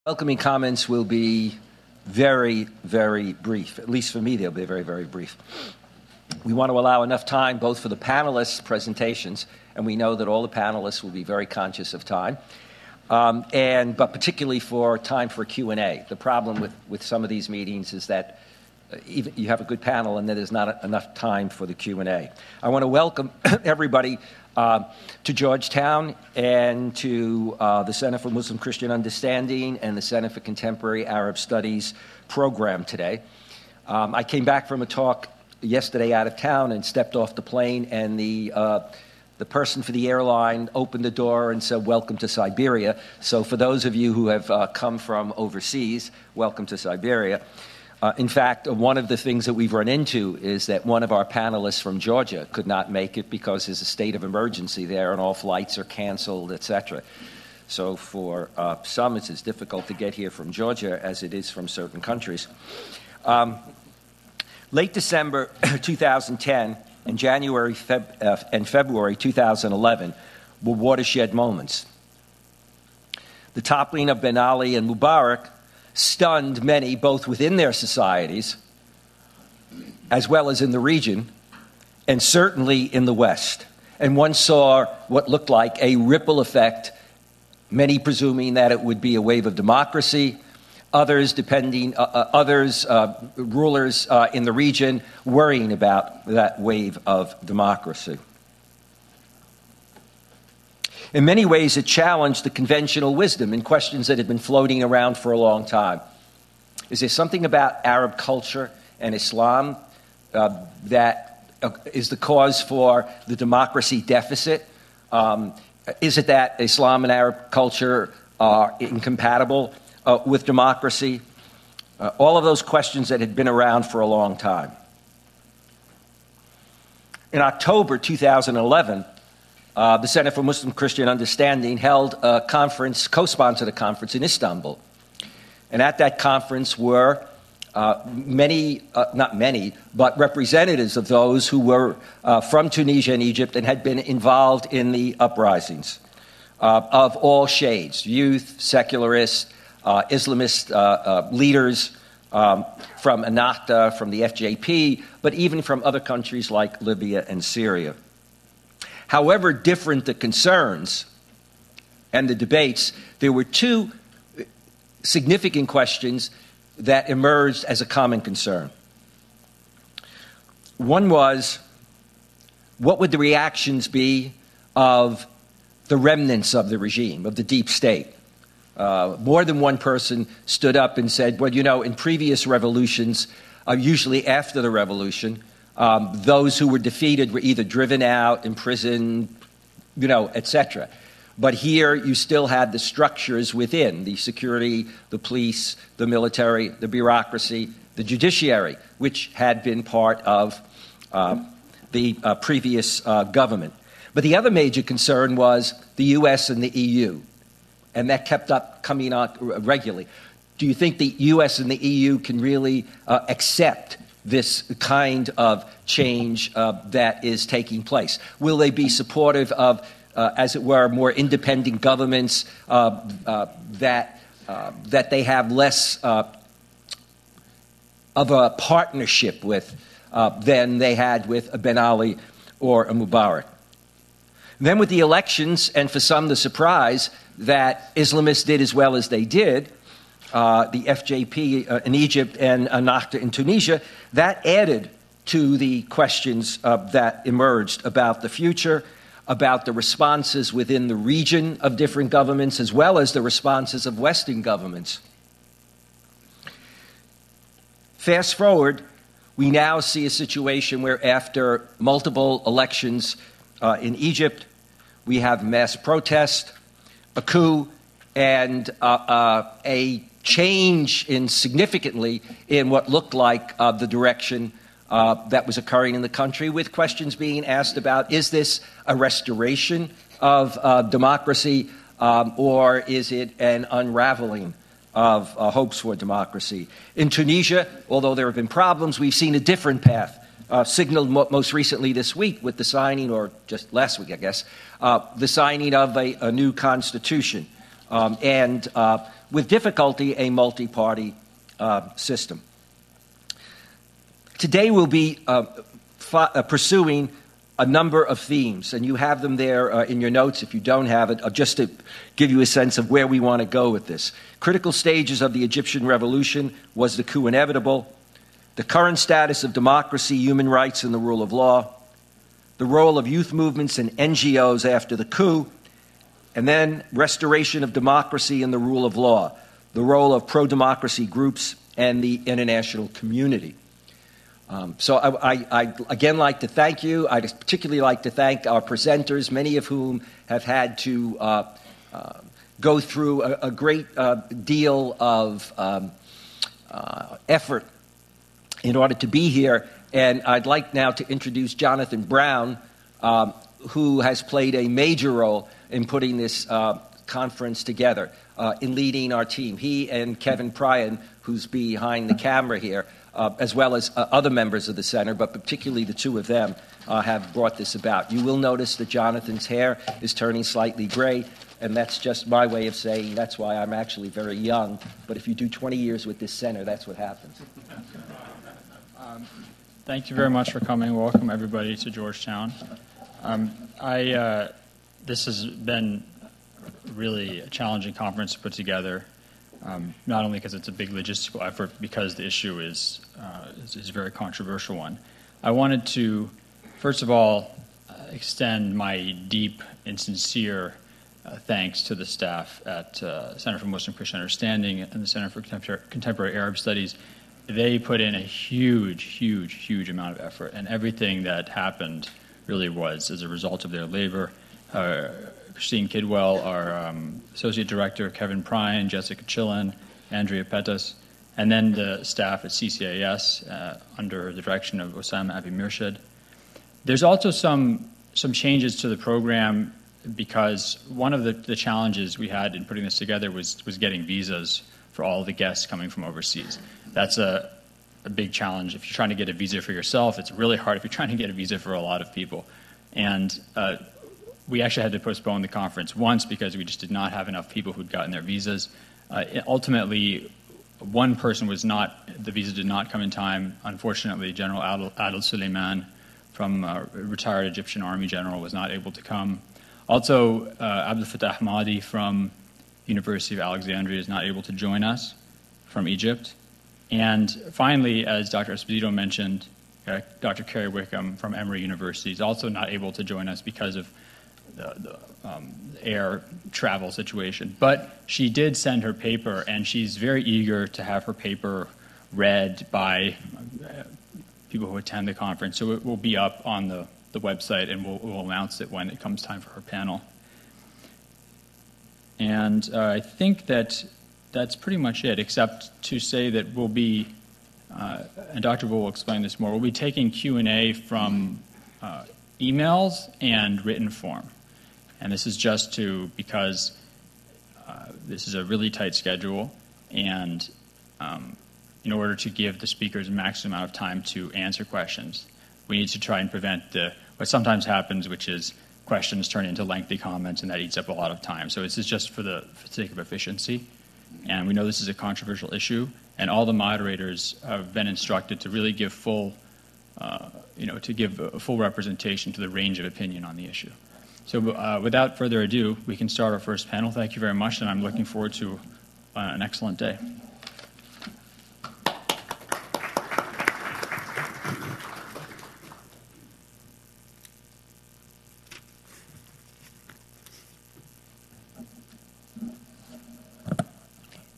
Welcoming comments will be very, very brief. At least for me, they'll be very, very brief. We want to allow enough time both for the panelists' presentations, and we know that all the panelists will be very conscious of time, but particularly for time for Q&A. The problem with some of these meetings is that even you have a good panel and then there's not enough time for the Q&A. I want to welcome everybody to Georgetown and to the Center for Muslim Christian Understanding and the Center for Contemporary Arab Studies program today. I came back from a talk yesterday out of town and stepped off the plane, and the person for the airline opened the door and said, "Welcome to Siberia." So for those of you who have come from overseas, welcome to Siberia. In fact, one of the things that we've run into is that one of our panelists from Georgia could not make it because there's a state of emergency there and all flights are canceled, etc. So for some, it's as difficult to get here from Georgia as it is from certain countries. Late December 2010 and January and February 2011 were watershed moments. The toppling of Ben Ali and Mubarak stunned many, both within their societies as well as in the region, and certainly in the West. And one saw what looked like a ripple effect, many presuming that it would be a wave of democracy, others, rulers in the region, worrying about that wave of democracy. In many ways, it challenged the conventional wisdom in questions that had been floating around for a long time. Is there something about Arab culture and Islam that is the cause for the democracy deficit? Is it that Islam and Arab culture are incompatible with democracy? All of those questions that had been around for a long time. In October 2011, the Center for Muslim Christian Understanding held a conference, co-sponsored a conference in Istanbul. And at that conference were not many, but representatives of those who were from Tunisia and Egypt and had been involved in the uprisings of all shades: youth, secularists, Islamist leaders from Ennahda, from the FJP, but even from other countries like Libya and Syria. However different the concerns and the debates, there were two significant questions that emerged as a common concern. One was, what would the reactions be of the remnants of the regime, of the deep state? More than one person stood up and said, well, in previous revolutions, usually after the revolution, those who were defeated were either driven out, imprisoned, etc. But here you still had the structures within, the security, the police, the military, the bureaucracy, the judiciary, which had been part of the previous government. But the other major concern was the U.S. and the EU, and that kept coming on regularly. Do you think the U.S. and the EU can really accept this kind of change that is taking place? Will they be supportive of, as it were, more independent governments that they have less of a partnership with than they had with a Ben Ali or a Mubarak? Then with the elections, and for some the surprise that Islamists did as well as they did, the FJP in Egypt and Ennahda in Tunisia, that added to the questions that emerged about the future, about the responses within the region of different governments, as well as the responses of Western governments. Fast forward, we now see a situation where after multiple elections in Egypt, we have mass protest, a coup, and a change significantly in what looked like the direction that was occurring in the country, with questions being asked about, is this a restoration of democracy or is it an unraveling of hopes for democracy? In Tunisia, although there have been problems, we've seen a different path, signaled most recently this week with the signing, or just last week, I guess, the signing of a new constitution and with difficulty, a multi-party system. Today we'll be pursuing a number of themes, and you have them there in your notes if you don't have it, just to give you a sense of where we want to go with this. Critical stages of the Egyptian revolution: was the coup inevitable? The current status of democracy, human rights, and the rule of law. The role of youth movements and NGOs after the coup. And then restoration of democracy and the rule of law. The role of pro-democracy groups and the international community. So I'd again like to thank you. I'd particularly like to thank our presenters, many of whom have had to go through a great deal of effort in order to be here. And I'd like now to introduce Jonathan Brown, who has played a major role in putting this conference together, in leading our team. He and Kevin Pryan, who's behind the camera here, as well as other members of the center, but particularly the two of them, have brought this about. You will notice that Jonathan's hair is turning slightly gray, and that's just my way of saying that's why I'm actually very young. But if you do 20 years with this center, that's what happens. Thank you very much for coming. Welcome, everybody, to Georgetown. This has been really a challenging conference to put together. Not only because it's a big logistical effort, because the issue is a very controversial one. I wanted to, first of all, extend my deep and sincere thanks to the staff at Center for Muslim Christian Understanding and the Center for Contemporary Arab Studies. They put in a huge amount of effort, and everything that happened really was as a result of their labor. Christine Kidwell, our Associate Director, Kevin Pryan, Jessica Chillen, Andrea Pettas, and then the staff at CCAS under the direction of Osama Abi Mirshed. There's also some changes to the program because one of the challenges we had in putting this together was getting visas for all the guests coming from overseas. That's a big challenge. If you're trying to get a visa for yourself, it's really hard if you're trying to get a visa for a lot of people. And we actually had to postpone the conference once because we just did not have enough people who'd gotten their visas. Ultimately, one person the visa did not come in time. Unfortunately, General Adel Suleiman from a retired Egyptian army general was not able to come. Also, Abdel Fattah Mahdi from University of Alexandria is not able to join us from Egypt. And finally, as Dr. Esposito mentioned, Dr. Carrie Wickham from Emory University is also not able to join us because of the air travel situation. But she did send her paper, and she's very eager to have her paper read by people who attend the conference. So it will be up on the website, and we'll announce it when it comes time for her panel. And I think that's pretty much it, except to say that we'll be, and Dr. Bull will explain this more, we'll be taking Q&A from emails and written form. And this is just because this is a really tight schedule, and in order to give the speakers a maximum amount of time to answer questions, we need to try and prevent what sometimes happens, which is questions turn into lengthy comments, and that eats up a lot of time. So this is just for the sake of efficiency. And we know this is a controversial issue, and all the moderators have been instructed to really give to give a full representation to the range of opinion on the issue. So without further ado, we can start our first panel. Thank you very much, and I'm looking forward to an excellent day.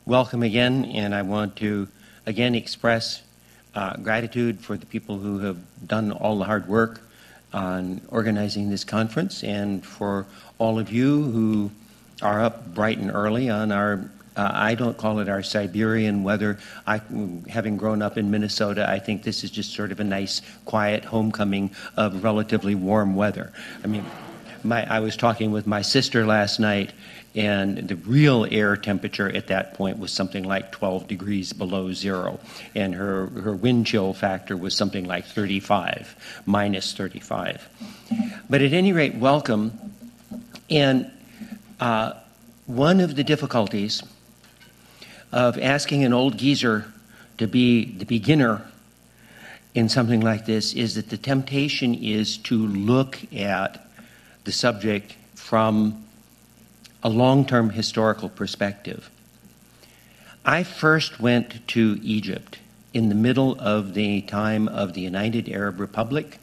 Welcome again, and I want to again express gratitude for the people who have done all the hard work on organizing this conference, and for all of you who are up bright and early on our, I don't call it our Siberian weather. Having grown up in Minnesota, I think this is just sort of a nice, quiet homecoming of relatively warm weather. I mean, I was talking with my sister last night, and the real air temperature at that point was something like 12 degrees below zero, and her wind chill factor was something like 35, minus 35. But at any rate, welcome. And one of the difficulties of asking an old geezer to be the beginner in something like this is that the temptation is to look at the subject from a long-term historical perspective. I first went to Egypt in the middle of the time of the United Arab Republic.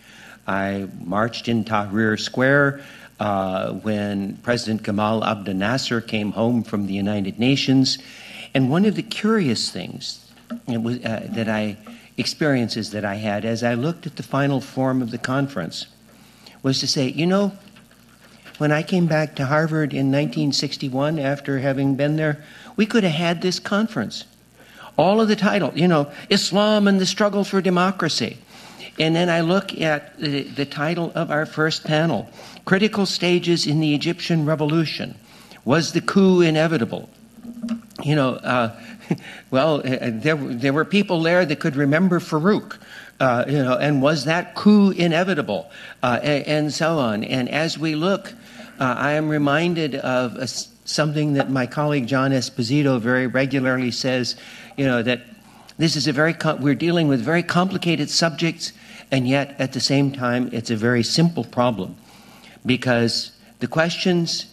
I marched in Tahrir Square when President Gamal Abdel Nasser came home from the United Nations. And one of the curious things that I experiences that I had as I looked at the final form of the conference was to say, you know, when I came back to Harvard in 1961 after having been there, we could have had this conference. All of the title, you know, Islam and the Struggle for Democracy. And then I look at the title of our first panel, Critical Stages in the Egyptian Revolution. Was the coup inevitable? You know, there were people there that could remember Farouk, you know, and was that coup inevitable, and so on. And as we look, I am reminded of something that my colleague John Esposito very regularly says, you know, that this is we're dealing with very complicated subjects, and yet at the same time, it's a very simple problem, because the questions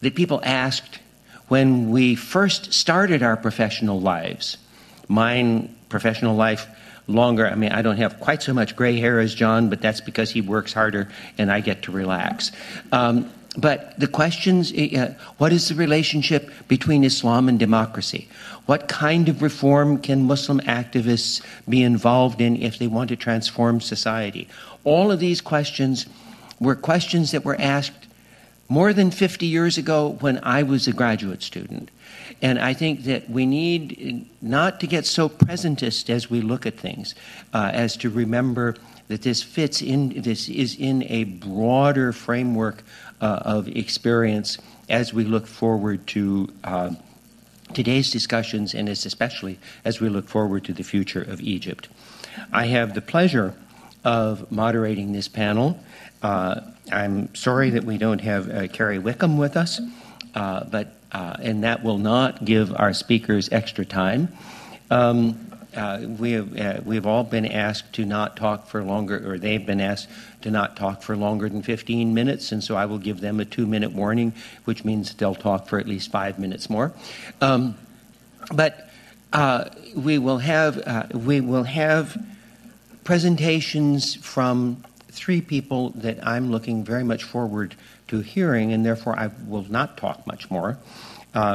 that people asked when we first started our professional lives, mine professional life longer, I mean, I don't have quite so much gray hair as John, but that's because he works harder and I get to relax. But the questions, what is the relationship between Islam and democracy? What kind of reform can Muslim activists be involved in if they want to transform society? All of these questions were questions that were asked more than 50 years ago when I was a graduate student. And I think that we need not to get so presentist as we look at things, as to remember that this is in a broader framework of experience as we look forward to today's discussions, and especially as we look forward to the future of Egypt. I have the pleasure of moderating this panel. I'm sorry that we don't have Carrie Wickham with us, and that will not give our speakers extra time. We've all been asked to not talk for longer, or they've been asked to not talk for longer than 15 minutes, and so I will give them a 2-minute warning, which means they'll talk for at least 5 minutes more. But we will have presentations from 3 people that I'm looking very much forward to hearing, and therefore I will not talk much more.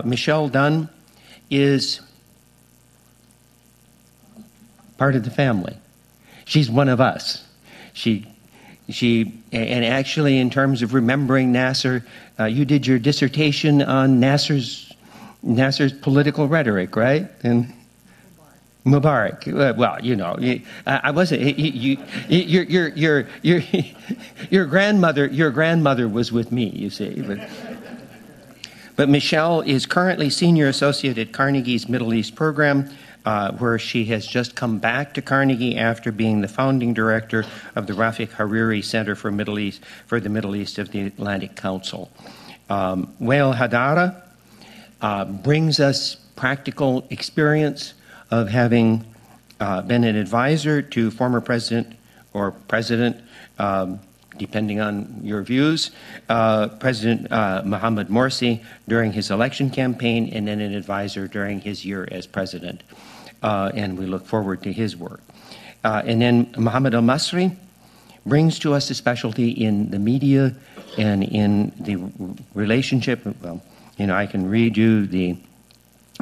Michelle Dunn is part of the family. She's one of us. She, and actually, in terms of remembering Nasser, you did your dissertation on Nasser's political rhetoric, right? And Mubarak. Well, you know, I wasn't. Your grandmother was with me. You see, but Michelle is currently senior associate at Carnegie's Middle East program, where she has just come back to Carnegie after being the founding director of the Rafik Hariri Center for the Middle East of the Atlantic Council. Wael Hadara brings us practical experience of having been an advisor to former president or president, depending on your views, President Mohamed Morsi during his election campaign, and then an advisor during his year as president. And we look forward to his work. And then Mohamed Al-Masri brings to us a specialty in the media and in the relationship. Well, you know, I can read you the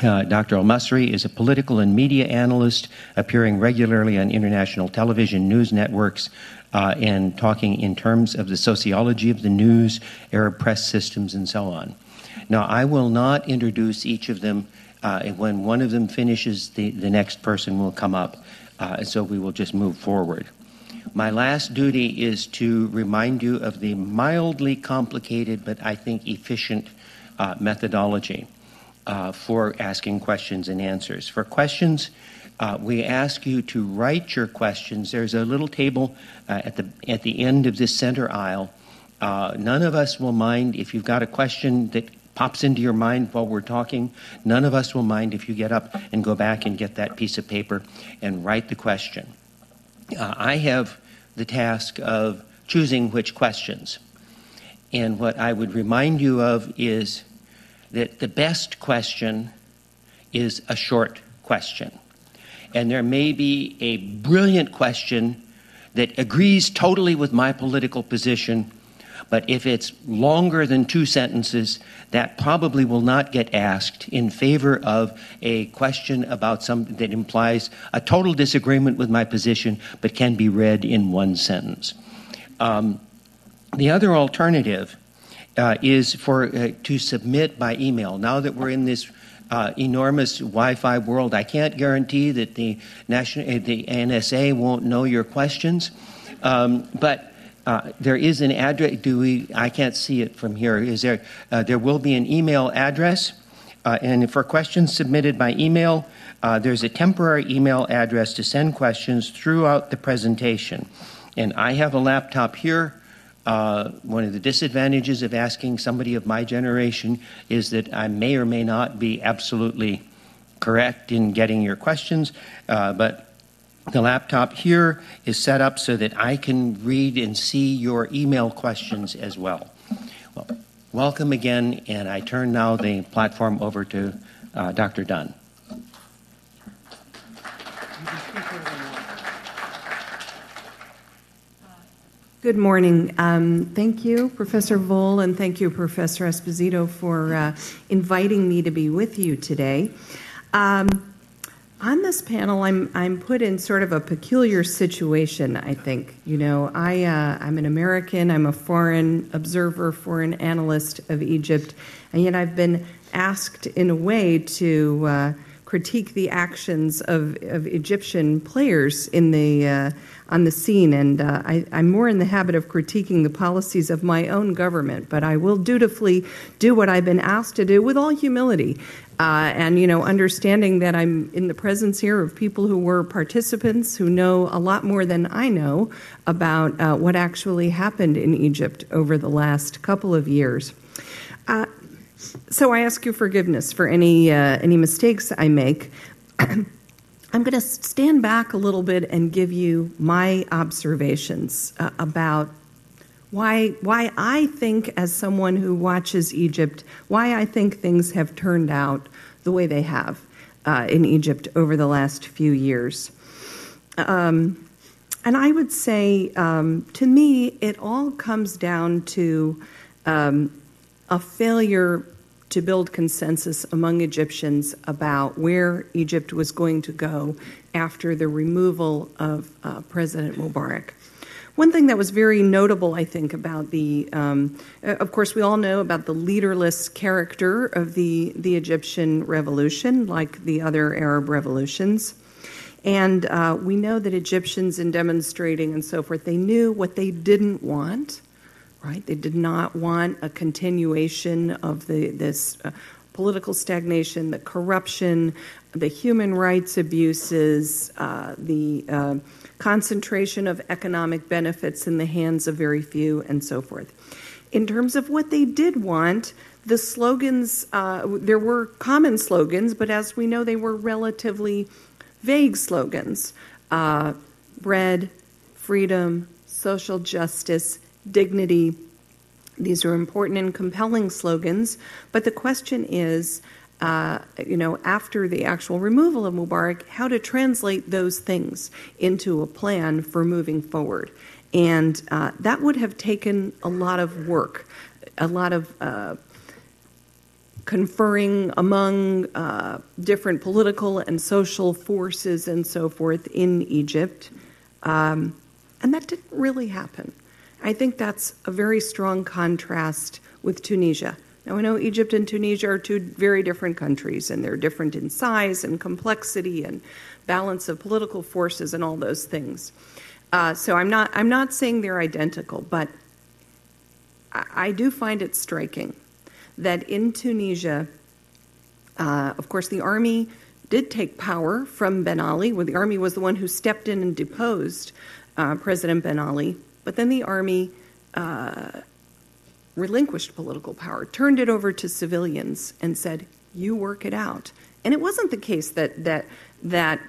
Dr. Al-Masri is a political and media analyst appearing regularly on international television news networks and talking in terms of the sociology of the news, Arab press systems, and so on. Now, I will not introduce each of them. When one of them finishes, the next person will come up, so we will just move forward. My last duty is to remind you of the mildly complicated but I think efficient methodology for asking questions and answers. For questions, we ask you to write your questions. There's a little table at the end of this center aisle. None of us will mind if you've got a question that pops into your mind while we're talking, none of us will mind if you get up and go back and get that piece of paper and write the question. I have the task of choosing which questions. And what I would remind you of is that the best question is a short question. And there may be a brilliant question that agrees totally with my political position, but if it's longer than 2 sentences, that probably will not get asked in favor of a question about something that implies a total disagreement with my position, but can be read in 1 sentence. The other alternative is to submit by email. Now that we're in this enormous Wi-Fi world, I can't guarantee that the NSA won't know your questions, but there is an address. I can't see it from here. Is there? There will be an email address, and for questions submitted by email, there's a temporary email address to send questions throughout the presentation. And I have a laptop here. One of the disadvantages of asking somebody of my generation is that I may or may not be absolutely correct in getting your questions, but the laptop here is set up so that I can read and see your email questions as well. Well, welcome again, and I turn now the platform over to Dr. Dunn. Good morning. Thank you, Professor Voll, and thank you, Professor Esposito, for inviting me to be with you today. On this panel, I'm put in sort of a peculiar situation, I think. You know, I'm an American, I'm a foreign observer, foreign analyst of Egypt, and yet I've been asked in a way to critique the actions of Egyptian players in on the scene, and I'm more in the habit of critiquing the policies of my own government, but I will dutifully do what I've been asked to do with all humility, and, you know, understanding that I'm in the presence here of people who were participants, who know a lot more than I know about what actually happened in Egypt over the last couple of years. So I ask you forgiveness for any mistakes I make. I'm going to stand back a little bit and give you my observations about why I think, as someone who watches Egypt, why I think things have turned out the way they have in Egypt over the last few years. And I would say, to me, it all comes down to a failure to build consensus among Egyptians about where Egypt was going to go after the removal of President Mubarak. One thing that was very notable, I think, about of course, we all know about the leaderless character of the Egyptian revolution, like the other Arab revolutions. And we know that Egyptians, in demonstrating and so forth, they knew what they didn't want. Right? They did not want a continuation of this political stagnation, the corruption, the human rights abuses, the concentration of economic benefits in the hands of very few, and so forth. In terms of what they did want, the slogans, there were common slogans, but as we know, they were relatively vague slogans. Bread, freedom, social justice, dignity. These are important and compelling slogans, but the question is, after the actual removal of Mubarak, how to translate those things into a plan for moving forward. And that would have taken a lot of work, a lot of conferring among different political and social forces and so forth in Egypt. And that didn't really happen. I think that's a very strong contrast with Tunisia. Now, I know Egypt and Tunisia are two very different countries, and they're different in size and complexity and balance of political forces and all those things. So I'm not saying they're identical, but I do find it striking that in Tunisia, of course, the army did take power from Ben Ali. Well, the army was the one who stepped in and deposed President Ben Ali. But then the army relinquished political power, turned it over to civilians and said, you work it out. And it wasn't the case that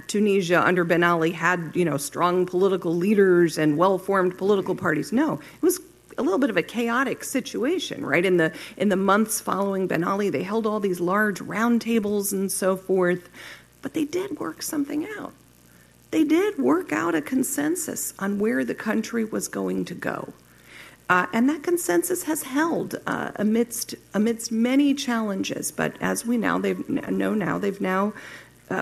Tunisia under Ben Ali had, strong political leaders and well-formed political parties. No, it was a little bit of a chaotic situation, right? In the months following Ben Ali, they held all these large roundtables and so forth, but they did work something out. They did work out a consensus on where the country was going to go. And that consensus has held amidst many challenges. But as we know now, they've now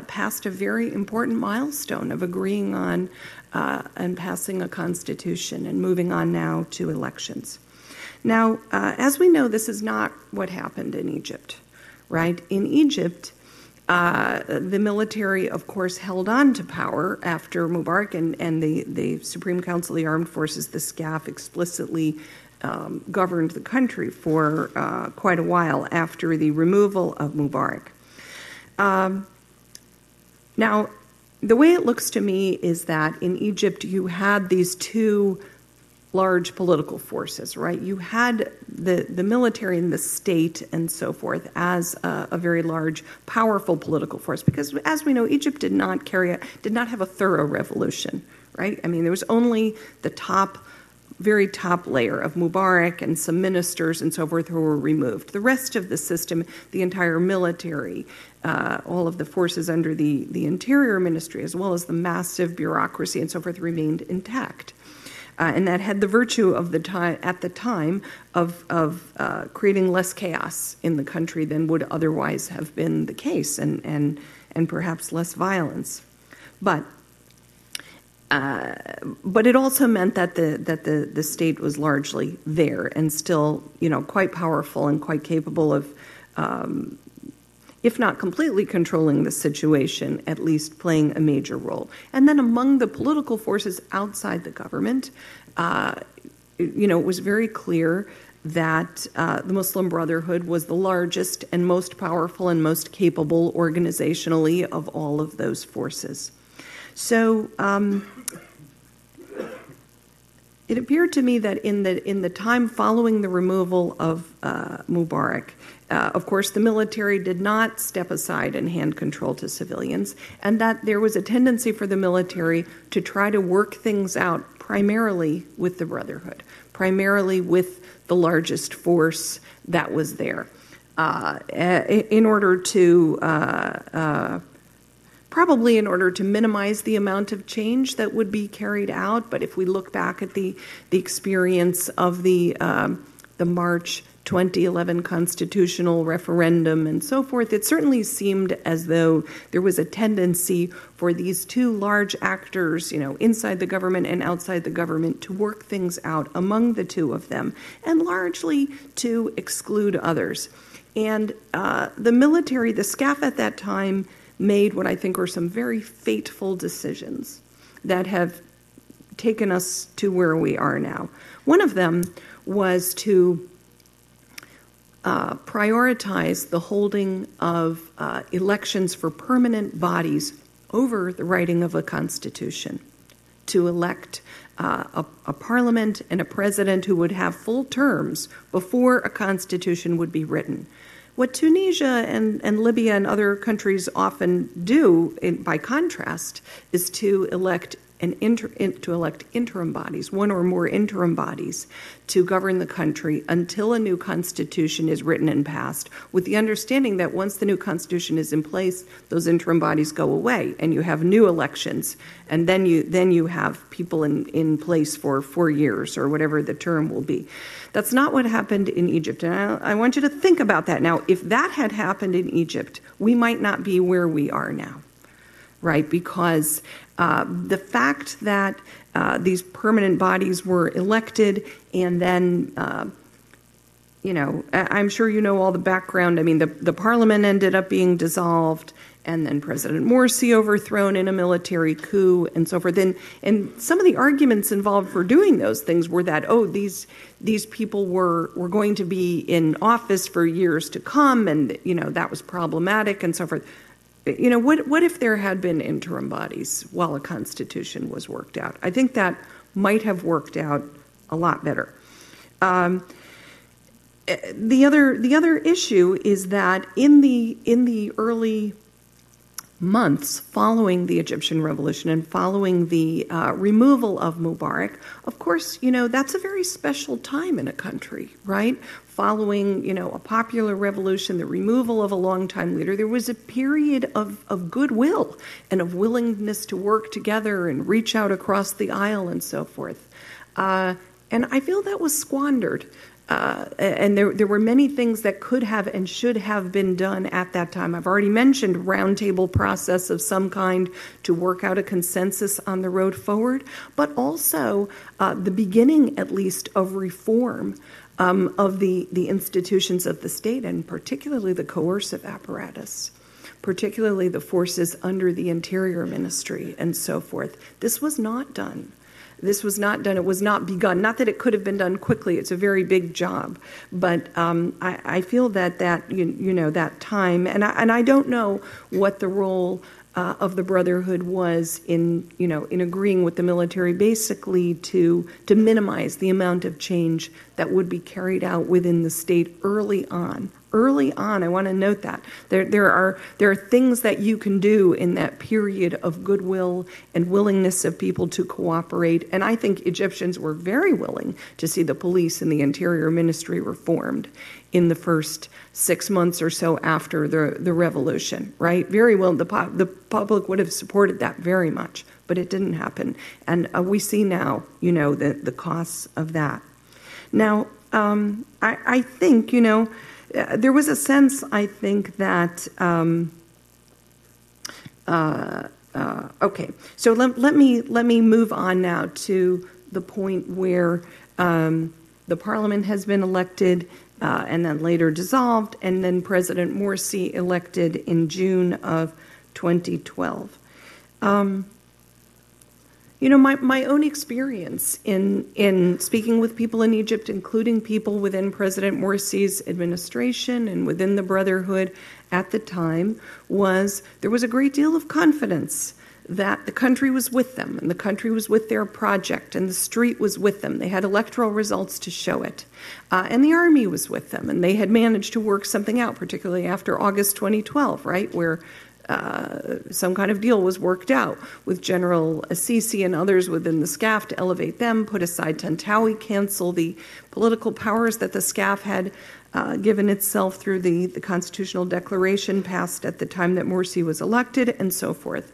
passed a very important milestone of agreeing on and passing a constitution and moving on now to elections. Now, as we know, this is not what happened in Egypt, right? In Egypt, the military, of course, held on to power after Mubarak, and the Supreme Council of the Armed Forces, the SCAF, explicitly governed the country for quite a while after the removal of Mubarak. Now, the way it looks to me is that in Egypt you had these two large political forces, right? You had the military and the state and so forth as a very large, powerful political force, because as we know, Egypt did not have a thorough revolution, right? I mean, there was only the very top layer of Mubarak and some ministers and so forth who were removed. The rest of the system, the entire military, all of the forces under the Interior Ministry, as well as the massive bureaucracy and so forth, remained intact. And that had the virtue of at the time of creating less chaos in the country than would otherwise have been the case, and perhaps less violence. But it also meant that the state was largely there and still, quite powerful and quite capable of, if not completely controlling the situation, at least playing a major role. And then among the political forces outside the government, it was very clear that the Muslim Brotherhood was the largest and most powerful and most capable organizationally of all of those forces. So it appeared to me that in the time following the removal of Mubarak, of course, the military did not step aside and hand control to civilians, and that there was a tendency for the military to try to work things out primarily with the Brotherhood, primarily with the largest force that was there, in order to probably in order to minimize the amount of change that would be carried out. But if we look back at the experience of the March 2011 constitutional referendum and so forth, it certainly seemed as though there was a tendency for these two large actors, inside the government and outside the government, to work things out among the two of them, and largely to exclude others. And the military, the SCAF at that time, made what I think were some very fateful decisions that have taken us to where we are now. One of them was to prioritize the holding of elections for permanent bodies over the writing of a constitution, to elect a parliament and a president who would have full terms before a constitution would be written. What Tunisia and Libya and other countries often do, by contrast, is to elect interim bodies, one or more interim bodies, to govern the country until a new constitution is written and passed, with the understanding that once the new constitution is in place, those interim bodies go away, and you have new elections, and then you have people in place for 4 years or whatever the term will be. That's not what happened in Egypt, and I want you to think about that. Now, if that had happened in Egypt, we might not be where we are now, right? Because the fact that these permanent bodies were elected and then, I'm sure you know all the background. I mean, the parliament ended up being dissolved, and then President Morsi overthrown in a military coup and so forth. And some of the arguments involved for doing those things were that, these people were going to be in office for years to come, and, that was problematic and so forth. What if there had been interim bodies while a constitution was worked out? I think that might have worked out a lot better. the other issue is that in the early months following the Egyptian revolution and following the removal of Mubarak, of course, that's a very special time in a country, right? Following, a popular revolution, the removal of a longtime leader, there was a period of goodwill and of willingness to work together and reach out across the aisle and so forth. And I feel that was squandered. And there were many things that could have and should have been done at that time. I've already mentioned roundtable process of some kind to work out a consensus on the road forward, but also the beginning, at least, of reform of the institutions of the state, and particularly the coercive apparatus, particularly the forces under the Interior Ministry and so forth. This was not done. This was not done. It was not begun. Not that it could have been done quickly. It's a very big job, but I feel that that time, and I don't know what the role of the Brotherhood was in agreeing with the military, basically to minimize the amount of change that would be carried out within the state early on. Early on, I want to note that there are things that you can do in that period of goodwill and willingness of people to cooperate. And I think Egyptians were very willing to see the police and the Interior Ministry reformed in the first 6 months or so after the revolution, right? Very well, the public would have supported that very much, but it didn't happen. And we see now, the costs of that. Now, I think, there was a sense, I think, that, okay, so let me move on now to the point where the parliament has been elected and then later dissolved, and then President Morsi elected in June of 2012. My own experience in speaking with people in Egypt, including people within President Morsi's administration and within the Brotherhood at the time, was there was a great deal of confidence that the country was with them, and the country was with their project, and the street was with them. They had electoral results to show it. And the army was with them, and they had managed to work something out, particularly after August 2012, right, where some kind of deal was worked out with General Assisi and others within the SCAF to elevate them, put aside Tantawi, cancel the political powers that the SCAF had given itself through the constitutional declaration passed at the time that Morsi was elected, and so forth.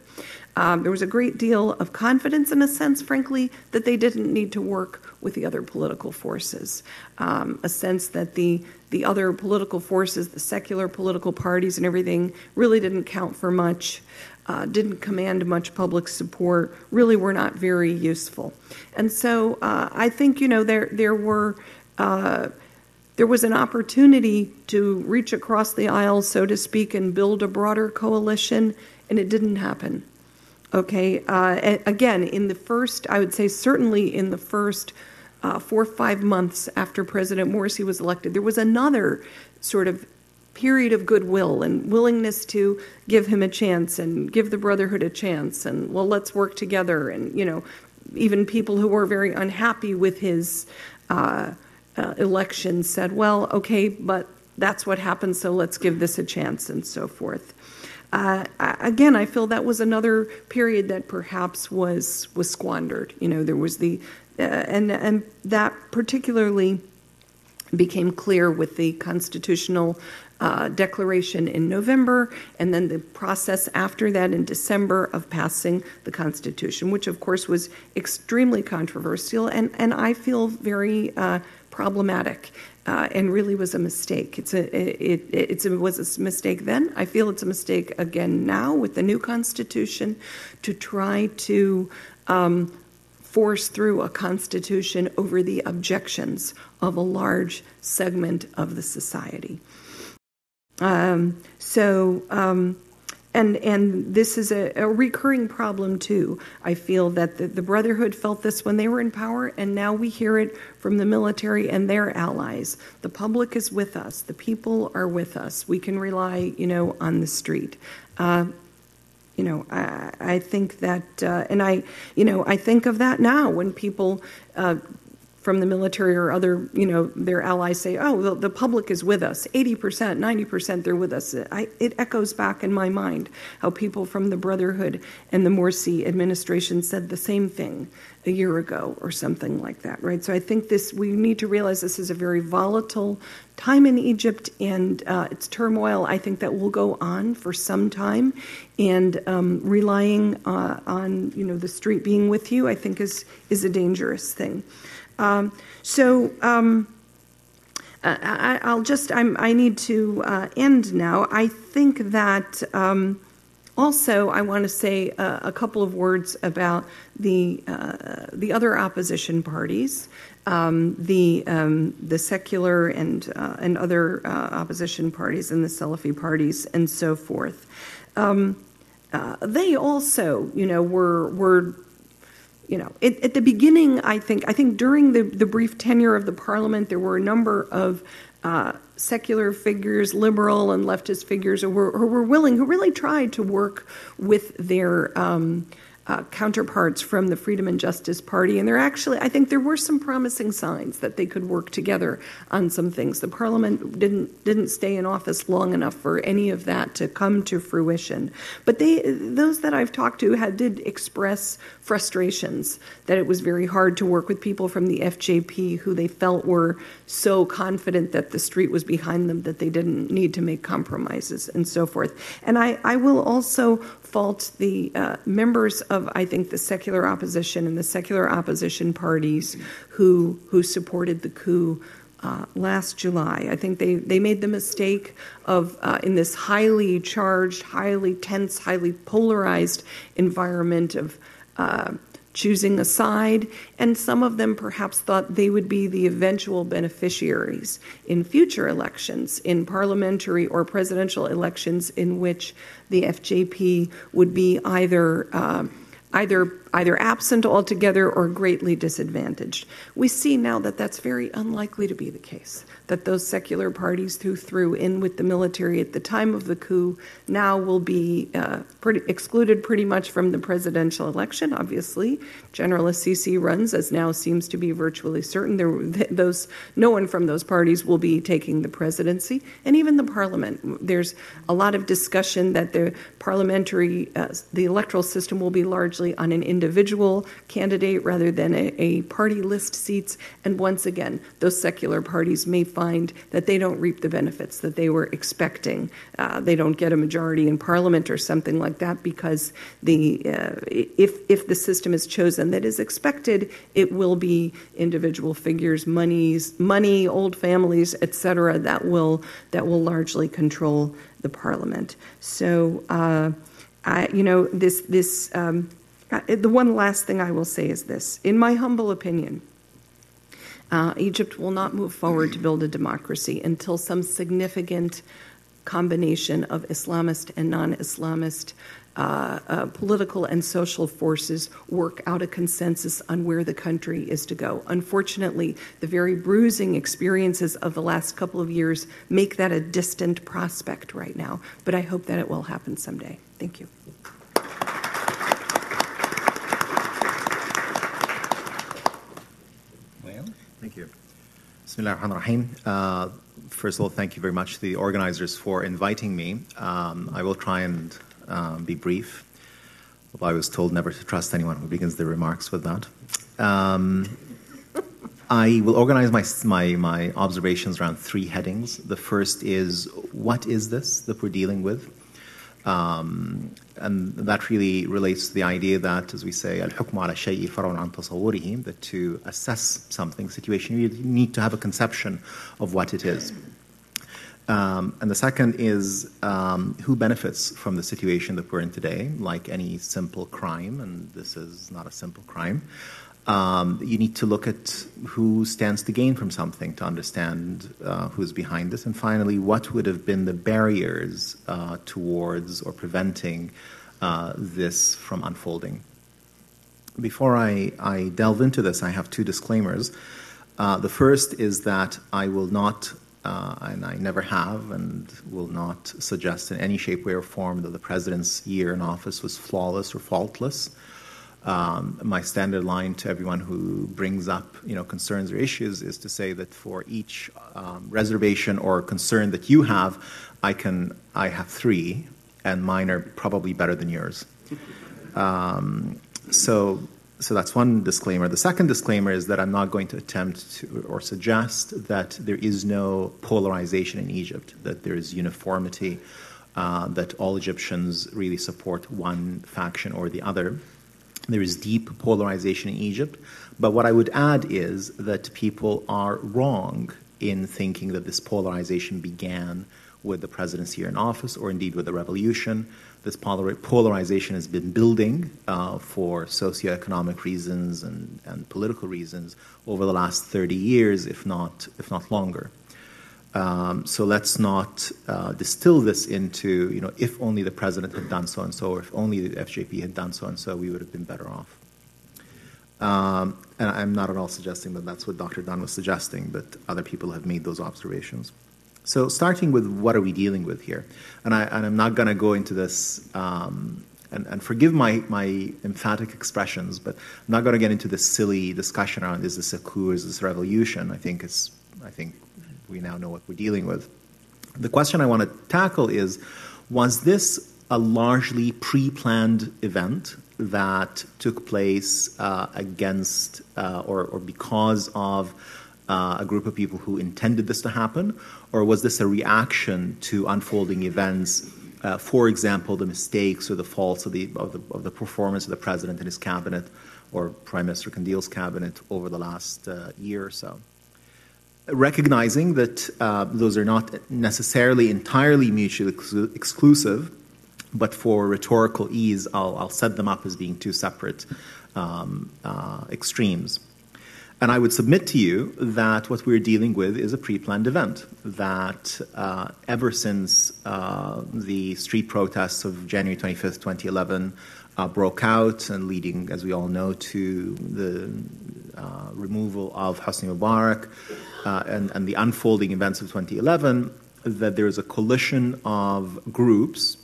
There was a great deal of confidence, in a sense, frankly, that they didn't need to work with the other political forces. A sense that the other political forces, the secular political parties and everything, really didn't count for much, didn't command much public support, really were not very useful. And so I think, there was an opportunity to reach across the aisle, so to speak, and build a broader coalition, and it didn't happen. Okay, again, I would say certainly in the first 4 or 5 months after President Morsi was elected, there was another sort of period of goodwill and willingness to give him a chance and give the Brotherhood a chance, and, well, let's work together. And, even people who were very unhappy with his election said, well, okay, but that's what happened, so let's give this a chance, and so forth. Again, I feel that was another period that perhaps was squandered. There was and that particularly became clear with the constitutional declaration in November, and then the process after that in December of passing the Constitution, which of course was extremely controversial and I feel very problematic. And really was a mistake. It was a mistake then. I feel it's a mistake again now with the new Constitution to try to force through a Constitution over the objections of a large segment of the society. And this is a recurring problem, too. I feel that the Brotherhood felt this when they were in power, and now we hear it from the military and their allies. The public is with us. The people are with us. We can rely, on the street. I think that, and I think of that now when people from the military or other, their allies say, oh, the public is with us, 80%, 90%, they're with us. It echoes back in my mind how people from the Brotherhood and the Morsi administration said the same thing a year ago or something like that, right? So I think we need to realize this is a very volatile time in Egypt, and its turmoil, I think that will go on for some time, and relying on, the street being with you, I think is a dangerous thing. I need to end now. I think that also I want to say a couple of words about the other opposition parties, the secular and other opposition parties and the Salafi parties and so forth. They also, were at the beginning, I think during the brief tenure of the parliament, there were a number of secular figures, liberal and leftist figures who really tried to work with their counterparts from the Freedom and Justice Party. And I think there were some promising signs that they could work together on some things. The parliament didn't stay in office long enough for any of that to come to fruition. But those that I've talked to did express frustrations that it was very hard to work with people from the FJP who they felt were so confident that the street was behind them that they didn't need to make compromises and so forth. And I will also fault the members of, I think, the secular opposition and the secular opposition parties who supported the coup last July. I think they made the mistake of, in this highly charged, highly tense, highly polarized environment of choosing a side, and some of them perhaps thought they would be the eventual beneficiaries in future elections, in parliamentary or presidential elections in which the FJP would be either absent altogether or greatly disadvantaged. We see now that that's very unlikely to be the case, that those secular parties who threw in with the military at the time of the coup now will be excluded pretty much from the presidential election. Obviously, General Assisi runs, as now seems to be virtually certain. No one from those parties will be taking the presidency, and even the parliament. There's a lot of discussion that the electoral system will be largely on an individual candidate rather than a party list seats. And once again, those secular parties may find that they don't reap the benefits that they were expecting. They don't get a majority in parliament or something like that because if the system is chosen that is expected, it will be individual figures, money, old families, etc., that will largely control the parliament. So, the one last thing I will say is this. In my humble opinion, Egypt will not move forward to build a democracy until some significant combination of Islamist and non-Islamist political and social forces work out a consensus on where the country is to go. Unfortunately, the very bruising experiences of the last couple of years make that a distant prospect right now, but I hope that it will happen someday. Thank you. Thank you. Bismillah ar-Rahman ar-Rahim. First of all, thank you very much to the organizers for inviting me. I will try and be brief, although I was told never to trust anyone who begins their remarks with that. I will organize my observations around three headings. The first is, what is this that we're dealing with? And that really relates to the idea that, as we say, al-hukmu ala shay'i far'un an tasawwurihi, that to assess something, situation, you need to have a conception of what it is. And the second is who benefits from the situation that we're in today, like any simple crime, and this is not a simple crime. You need to look at who stands to gain from something to understand who's behind this. And finally, what would have been the barriers towards or preventing this from unfolding. Before I delve into this, I have two disclaimers. The first is that I will not, and I never have and will not suggest in any shape, way, or form that the president's year in office was flawless or faultless. My standard line to everyone who brings up, concerns or issues is to say that for each reservation or concern that you have, I have 3, and mine are probably better than yours. So that's one disclaimer. The second disclaimer is that I'm not going to attempt to or suggest that there is no polarization in Egypt, that there is uniformity, that all Egyptians really support one faction or the other. There is deep polarization in Egypt, but what I would add is that people are wrong in thinking that this polarization began with the presidency in office or indeed with the revolution. This polarization has been building for socioeconomic reasons and political reasons over the last 30 years, if not longer. So let's not distill this into, if only the president had done so and so, or if only the FJP had done so and so, we would have been better off. And I'm not at all suggesting that that's what Dr. Dunn was suggesting, but other people have made those observations. So starting with what are we dealing with here? And I'm not going to go into this, and forgive my emphatic expressions, but I'm not going to get into this silly discussion around is this a coup, is this a revolution? I think we now know what we're dealing with. The question I want to tackle is, was this a largely pre-planned event that took place against or because of a group of people who intended this to happen, or was this a reaction to unfolding events, for example, the mistakes or the faults of the performance of the president and his cabinet, or Prime Minister Kandil's cabinet over the last year or so? Recognizing that those are not necessarily entirely mutually exclusive, but for rhetorical ease, I'll set them up as being two separate extremes. And I would submit to you that what we're dealing with is a pre-planned event, that ever since the street protests of January 25th, 2011 broke out and leading, as we all know, to the removal of Hosni Mubarak and the unfolding events of 2011, that there is a coalition of groups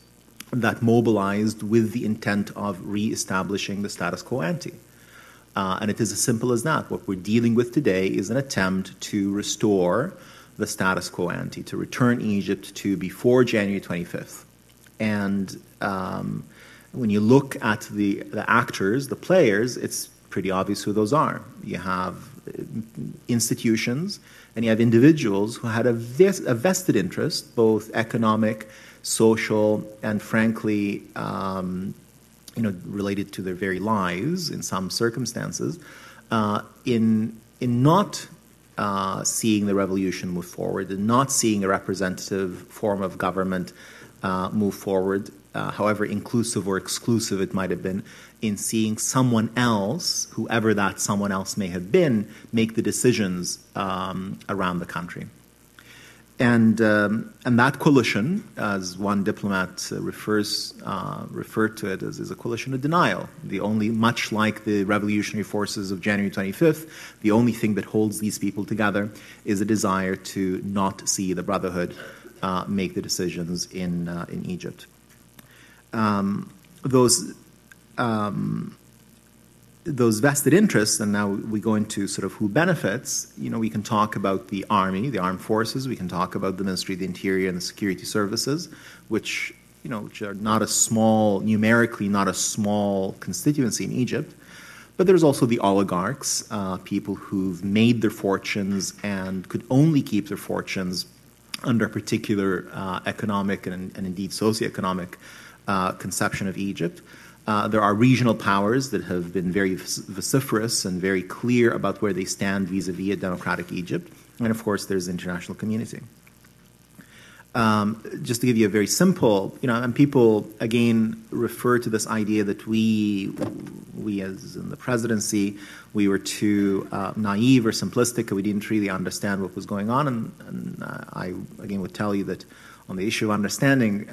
that mobilized with the intent of re-establishing the status quo ante. And it is as simple as that. What we're dealing with today is an attempt to restore the status quo ante, to return Egypt to before January 25th. And when you look at the actors, the players, it's pretty obvious who those are. You have institutions and you have individuals who had a vested interest, both economic, social, and frankly, related to their very lives in some circumstances, in not seeing the revolution move forward, and not seeing a representative form of government move forward, however inclusive or exclusive it might have been, in seeing someone else, whoever that someone else may have been, make the decisions around the country. And that coalition, as one diplomat referred to it, is a coalition of denial. Much like the revolutionary forces of January 25th, the only thing that holds these people together is a desire to not see the Brotherhood make the decisions in Egypt. Those vested interests, and now we go into sort of who benefits, we can talk about the army, the armed forces, we can talk about the Ministry of the Interior and the security services, which are numerically not a small constituency in Egypt. But there's also the oligarchs, people who've made their fortunes and could only keep their fortunes under a particular economic and indeed socioeconomic conception of Egypt. There are regional powers that have been very vociferous and very clear about where they stand vis-a-vis a democratic Egypt. And of course, there's the international community. Just to give you a very simple, and people, again, refer to this idea that we as in the presidency, we were too naive or simplistic, and we didn't really understand what was going on. And I, again, would tell you that on the issue of understanding,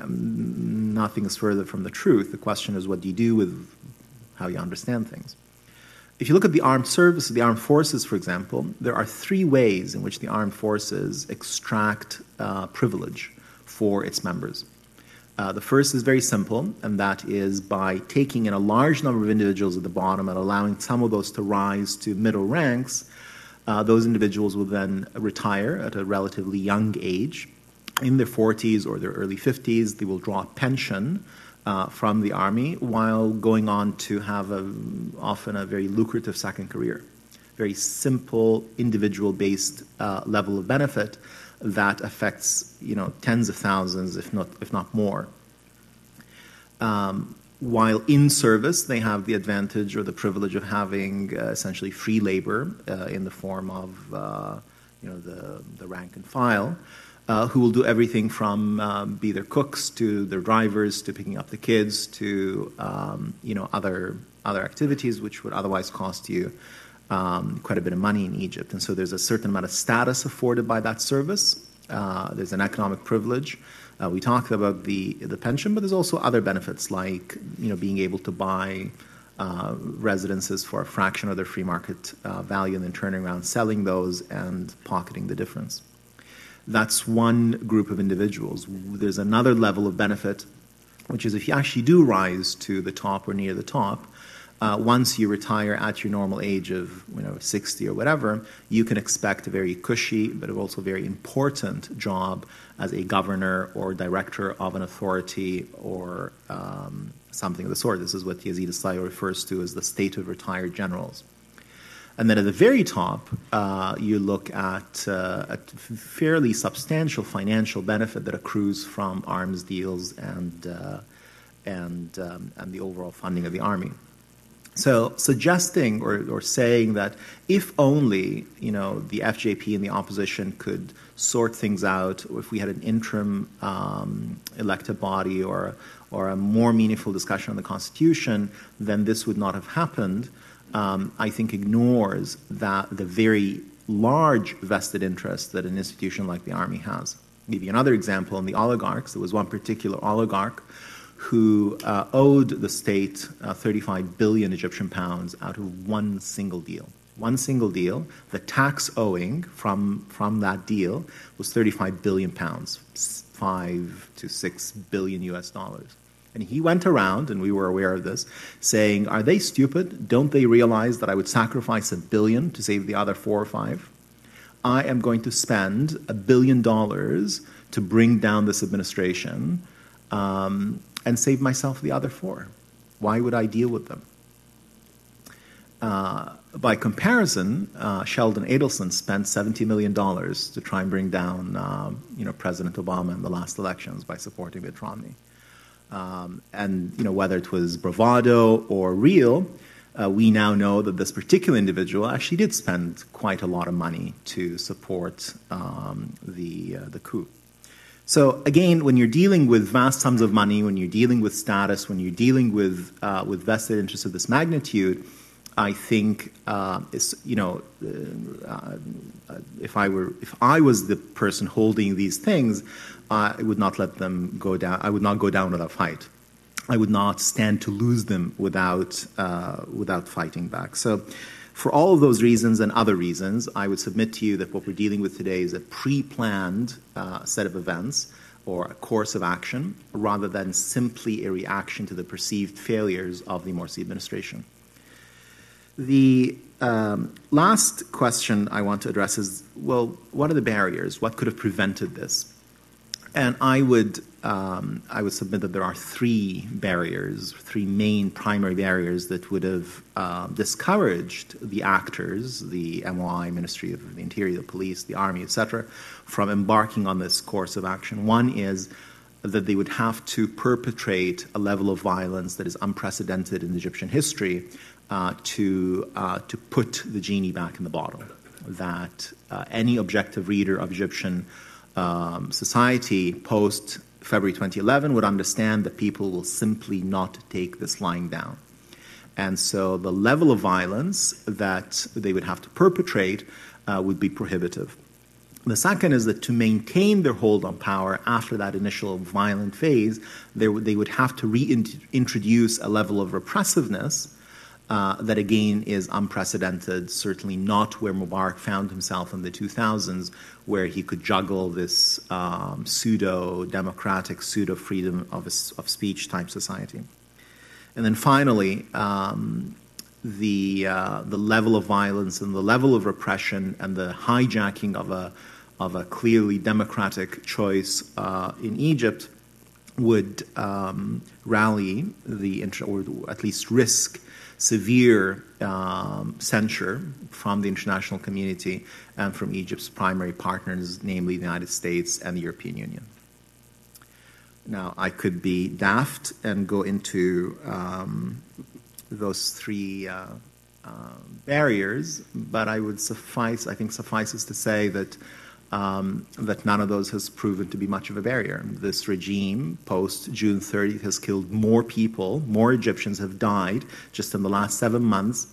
nothing is further from the truth. The question is, what do you do with how you understand things? If you look at the armed services, the armed forces, for example, there are 3 ways in which the armed forces extract privilege for its members. The first is very simple, and that is by taking in a large number of individuals at the bottom and allowing some of those to rise to middle ranks. Those individuals will then retire at a relatively young age. In their 40s or their early 50s, they will draw a pension from the Army while going on to have often a very lucrative second career. Very simple, individual-based level of benefit that affects, tens of thousands, if not more. While in service, they have the advantage or the privilege of having essentially free labor in the form of, the rank and file, who will do everything from be their cooks to their drivers to picking up the kids to, other activities which would otherwise cost you quite a bit of money in Egypt. And so there's a certain amount of status afforded by that service. There's an economic privilege. We talked about the pension, but there's also other benefits like being able to buy residences for a fraction of their free market value and then turning around selling those and pocketing the difference. That's one group of individuals. There's another level of benefit, which is if you actually do rise to the top or near the top, once you retire at your normal age of 60 or whatever, you can expect a very cushy but also very important job as a governor or director of an authority or something of the sort. This is what Yazid Assayo refers to as the state of retired generals. And then at the very top, you look at a fairly substantial financial benefit that accrues from arms deals and the overall funding of the army. So suggesting or saying that if only the FJP and the opposition could sort things out, or if we had an interim elected body or a more meaningful discussion on the Constitution, then this would not have happened. I think ignores the very large vested interest that an institution like the Army has. I'll give you another example in the oligarchs. There was one particular oligarch who owed the state 35 billion Egyptian pounds out of one single deal. One single deal. The tax owing from that deal was 35 billion pounds, 5 to 6 billion US dollars. And he went around, and we were aware of this, saying, are they stupid? Don't they realize that I would sacrifice $1 billion to save the other 4 or 5? I am going to spend $1 billion to bring down this administration and save myself the other 4. Why would I deal with them? By comparison, Sheldon Adelson spent $70 million to try and bring down President Obama in the last elections by supporting Mitt Romney. And whether it was bravado or real, we now know that this particular individual actually did spend quite a lot of money to support the coup. So again, when you're dealing with vast sums of money, when you're dealing with status, when you're dealing with vested interests of this magnitude, I think if I was the person holding these things, I would not let them go down. I would not go down without fight. I would not stand to lose them without fighting back. So, for all of those reasons and other reasons, I would submit to you that what we're dealing with today is a pre-planned set of events or a course of action, rather than simply a reaction to the perceived failures of the Morsi administration. The last question I want to address is, well, what are the barriers? What could have prevented this? And I would submit that there are 3 barriers, 3 main primary barriers that would have discouraged the actors, the MOI, Ministry of the Interior, the police, the army, etc., from embarking on this course of action. One is that they would have to perpetrate a level of violence that is unprecedented in Egyptian history to put the genie back in the bottle. That any objective reader of Egyptian society post February 2011 would understand that people will simply not take this lying down. And so the level of violence that they would have to perpetrate would be prohibitive. The second is that to maintain their hold on power after that initial violent phase, they would have to reintroduce a level of repressiveness that again is unprecedented, certainly not where Mubarak found himself in the 2000s, where he could juggle this pseudo-democratic, pseudo-freedom of speech type society. And then finally, the level of violence and the level of repression and the hijacking of a clearly democratic choice in Egypt would rally or at least risk severe censure from the international community and from Egypt's primary partners, namely the United States and the European Union. Now, I could be daft and go into those three barriers, but I think suffices to say that that none of those has proven to be much of a barrier. This regime, post June 30th, has killed more people, more Egyptians have died just in the last 7 months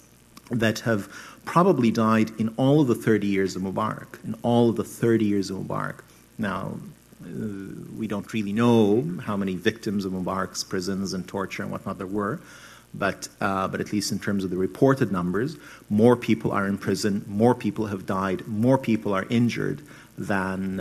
that have probably died in all of the 30 years of Mubarak, Now, we don't really know how many victims of Mubarak's prisons and torture and whatnot there were, but at least in terms of the reported numbers, more people are in prison, more people have died, more people are injured than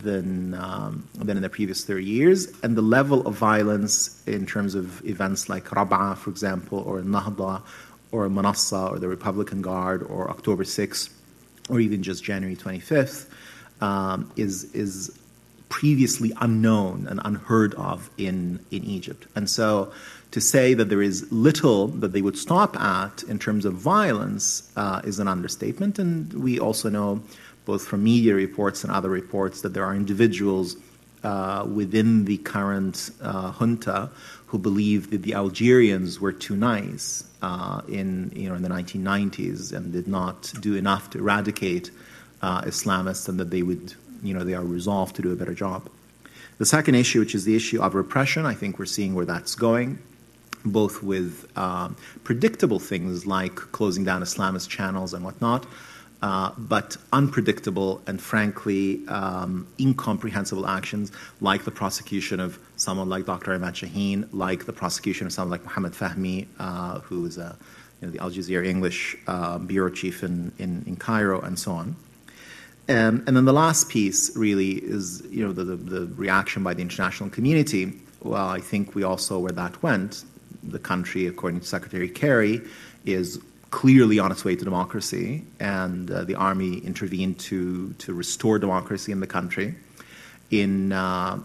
in the previous 30 years. And the level of violence in terms of events like Rab'a, for example, or Nahda, or Manassa, or the Republican Guard, or October 6th, or even just January 25th, is previously unknown and unheard of in Egypt. And so to say that there is little that they would stop at in terms of violence is an understatement. And we also know, both from media reports and other reports, that there are individuals within the current junta who believe that the Algerians were too nice in the 1990s and did not do enough to eradicate Islamists, and that they are resolved to do a better job. The second issue, which is the issue of repression, I think we're seeing where that's going, both with predictable things like closing down Islamist channels and whatnot, but unpredictable and frankly incomprehensible actions like the prosecution of someone like Dr. Ahmad Shaheen, like the prosecution of someone like Mohammed Fahmy, who is the Al Jazeera English bureau chief in Cairo, and so on. And then the last piece really is the reaction by the international community. Well, I think we all saw where that went. The country, according to Secretary Kerry, is clearly on its way to democracy, and the army intervened to restore democracy in the country. In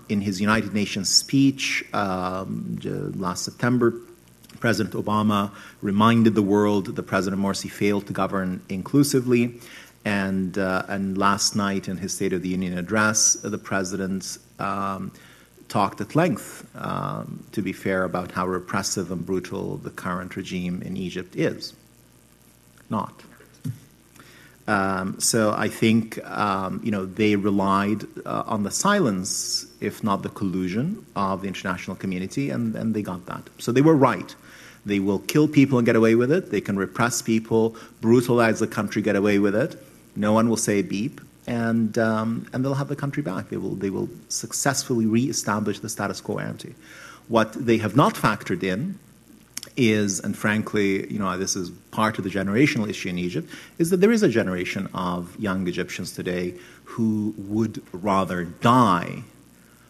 his United Nations speech last September, President Obama reminded the world that President Morsi failed to govern inclusively, and last night in his State of the Union address, the president talked at length, to be fair, about how repressive and brutal the current regime in Egypt is. Not. So I think they relied on the silence, if not the collusion, of the international community, and they got that. So they were right. They will kill people and get away with it. They can repress people, brutalize the country, get away with it. No one will say beep, and they'll have the country back. They will successfully reestablish the status quo ante. What they have not factored in is, and frankly, this is part of the generational issue in Egypt, is that there is a generation of young Egyptians today who would rather die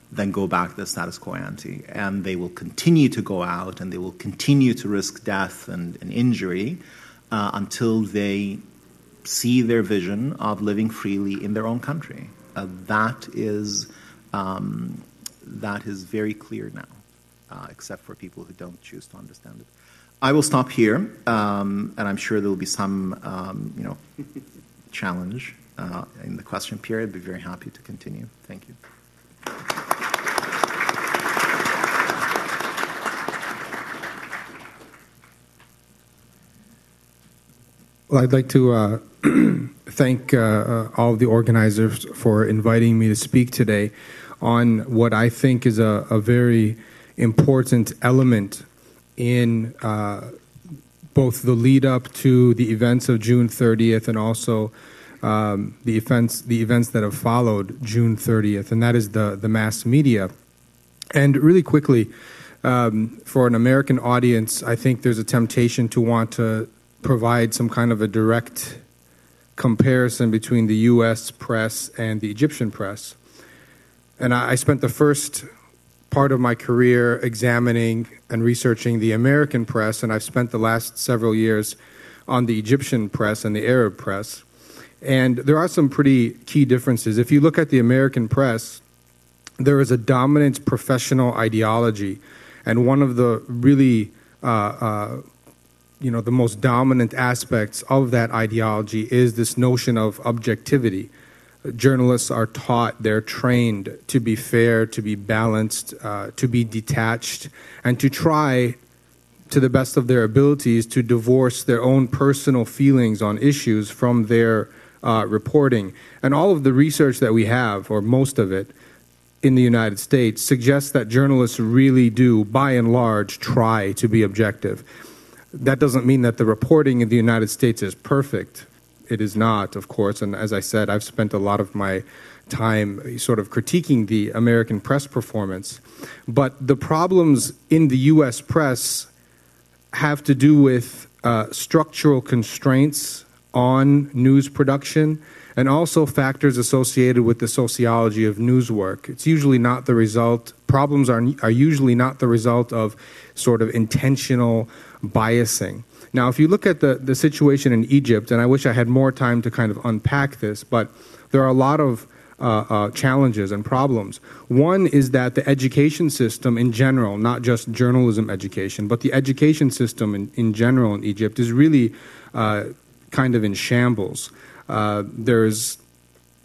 than go back to the status quo ante. And they will continue to go out and they will continue to risk death and injury until they see their vision of living freely in their own country. That is very clear now. Except for people who don't choose to understand it. I will stop here, and I'm sure there will be some, challenge in the question period. I'd be very happy to continue. Thank you. Well, I'd like to thank all of the organizers for inviting me to speak today on what I think is a very important element in both the lead up to the events of June 30th and also the events that have followed June 30th, and that is the mass media. And really quickly, for an American audience, I think there's a temptation to want to provide some kind of a direct comparison between the U.S. press and the Egyptian press. And I spent the first part of my career examining and researching the American press, and I've spent the last several years on the Egyptian press and the Arab press. And there are some pretty key differences. If you look at the American press, there is a dominant professional ideology, and one of the really the most dominant aspects of that ideology is this notion of objectivity. Journalists are taught, they're trained to be fair, to be balanced, to be detached, and to try, to the best of their abilities, to divorce their own personal feelings on issues from their reporting. And all of the research that we have, or most of it, in the United States suggests that journalists really do, by and large, try to be objective. That doesn't mean that the reporting in the United States is perfect. It is not, of course, and as I said, I've spent a lot of my time sort of critiquing the American press performance. But the problems in the U.S. press have to do with structural constraints on news production and also factors associated with the sociology of news work. It's usually not the result, problems are usually not the result of sort of intentional biasing. Now, if you look at the situation in Egypt, and I wish I had more time to kind of unpack this, but there are a lot of challenges and problems. One is that the education system in general, not just journalism education, but the education system in general in Egypt is really kind of in shambles. There's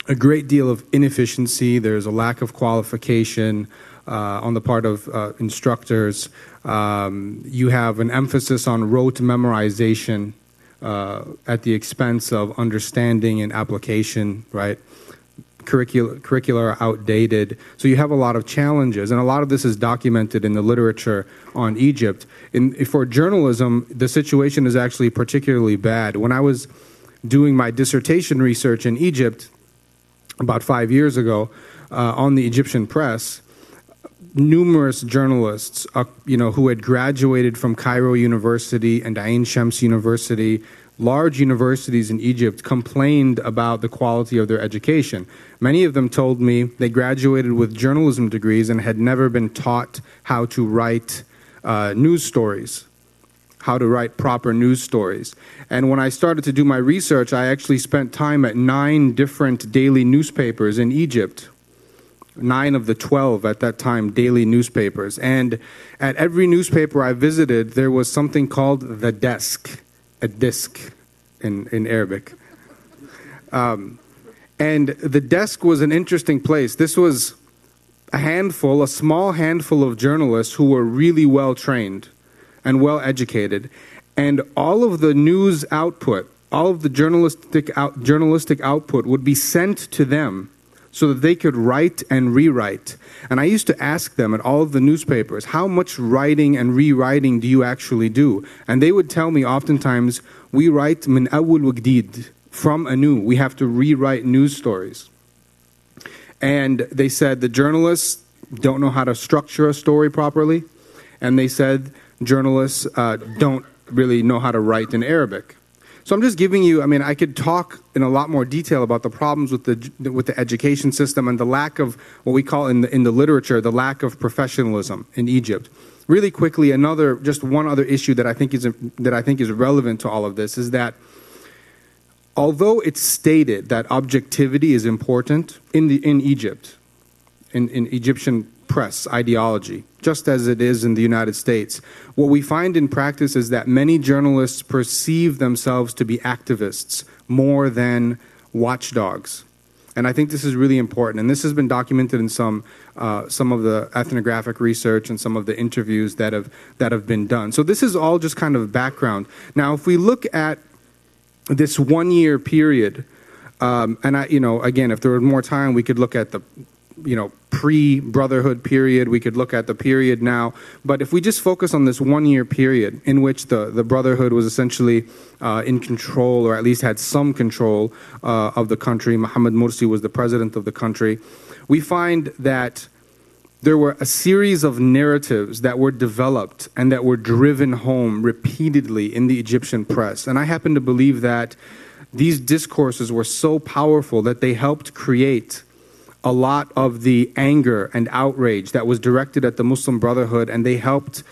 a great deal of inefficiency. There's a lack of qualification on the part of instructors. You have an emphasis on rote memorization at the expense of understanding and application, right? Curricula are outdated. So you have a lot of challenges, and a lot of this is documented in the literature on Egypt. For journalism, the situation is actually particularly bad. When I was doing my dissertation research in Egypt about 5 years ago on the Egyptian press, numerous journalists, who had graduated from Cairo University and Ain Shams University, large universities in Egypt, complained about the quality of their education. Many of them told me they graduated with journalism degrees and had never been taught how to write news stories, how to write proper news stories. And when I started to do my research, I actually spent time at 9 different daily newspapers in Egypt. 9 of the 12 at that time daily newspapers. And at every newspaper I visited, there was something called the desk, a disc in Arabic. And the desk was an interesting place. This was a small handful of journalists who were really well trained and well educated. And all of the news output, all of the journalistic output would be sent to them so that they could write and rewrite. And I used to ask them at all of the newspapers, how much writing and rewriting do you actually do? And they would tell me oftentimes, we write min awwal wa jdid, from anew. We have to rewrite news stories. And they said the journalists don't know how to structure a story properly. And they said journalists don't really know how to write in Arabic. So I'm just giving you, I could talk in a lot more detail about the problems with the education system and the lack of what we call in the literature, the lack of professionalism in Egypt. Really quickly, just one other issue that I think is relevant to all of this is that although it's stated that objectivity is important in Egypt, in Egyptian press ideology, just as it is in the United States, what we find in practice is that many journalists perceive themselves to be activists more than watchdogs. And I think this is really important. And this has been documented in some of the ethnographic research and some of the interviews that have been done. So this is all just kind of background. Now, if we look at this 1 year period, again, if there were more time, we could look at the pre-Brotherhood period, we could look at the period now. But if we just focus on this 1 year period in which the Brotherhood was essentially in control, or at least had some control of the country, Mohamed Morsi was the president of the country, we find that there were a series of narratives that were developed and that were driven home repeatedly in the Egyptian press. And I happen to believe that these discourses were so powerful that they helped create a lot of the anger and outrage that was directed at the Muslim Brotherhood, and they helped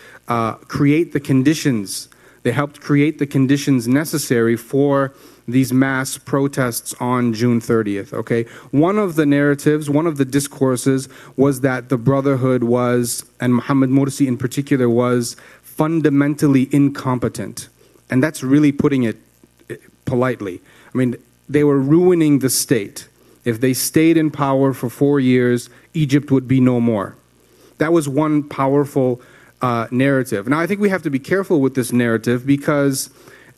create the conditions. They helped create the conditions necessary for these mass protests on June 30th, okay? One of the narratives, one of the discourses was that the Brotherhood was, and Mohammed Morsi in particular, was fundamentally incompetent. And that's really putting it politely. I mean, they were ruining the state. If they stayed in power for 4 years, Egypt would be no more. That was one powerful narrative. Now, I think we have to be careful with this narrative because,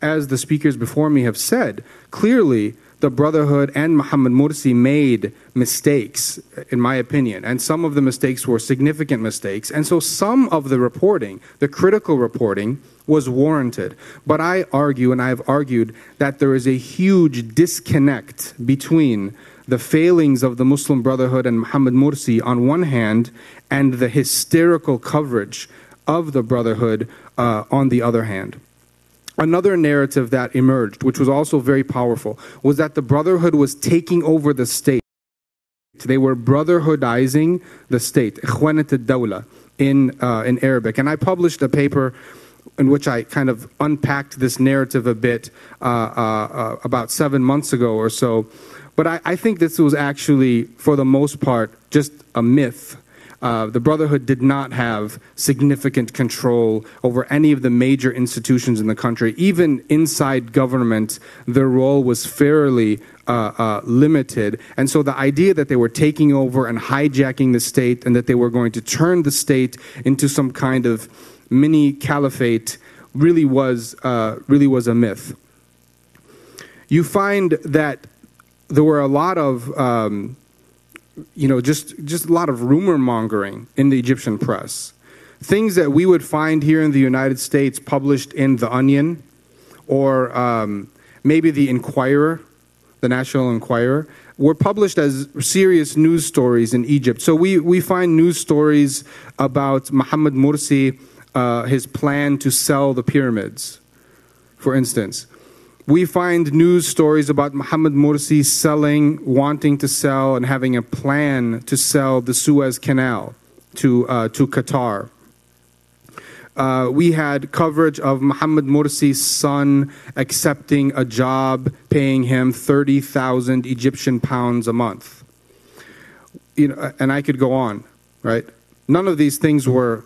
as the speakers before me have said, clearly the Brotherhood and Mohammed Morsi made mistakes, in my opinion, and some of the mistakes were significant mistakes. And so some of the reporting, the critical reporting, was warranted. But I argue, and I've argued, that there is a huge disconnect between the failings of the Muslim Brotherhood and Mohammed Morsi on one hand, and the hysterical coverage of the Brotherhood on the other hand. Another narrative that emerged, which was also very powerful, was that the Brotherhood was taking over the state. They were brotherhoodizing the state, Ikhwanat al-Dawla in Arabic. And I published a paper in which I kind of unpacked this narrative a bit about 7 months ago or so. But I think this was actually, for the most part, just a myth. The Brotherhood did not have significant control over any of the major institutions in the country. Even inside government, their role was fairly limited. And so the idea that they were taking over and hijacking the state and that they were going to turn the state into some kind of mini caliphate really was a myth. You find that there were a lot of just a lot of rumor mongering in the Egyptian press. Things that we would find here in the United States published in The Onion or maybe the Inquirer, the National Enquirer, were published as serious news stories in Egypt. So we find news stories about Mohammed Morsi, his plan to sell the pyramids, for instance. We find news stories about Mohammed Morsi wanting to sell and having a plan to sell the Suez Canal to Qatar. We had coverage of Mohammed Morsi's son accepting a job paying him 30,000 Egyptian pounds a month. And I could go on, right? None of these things were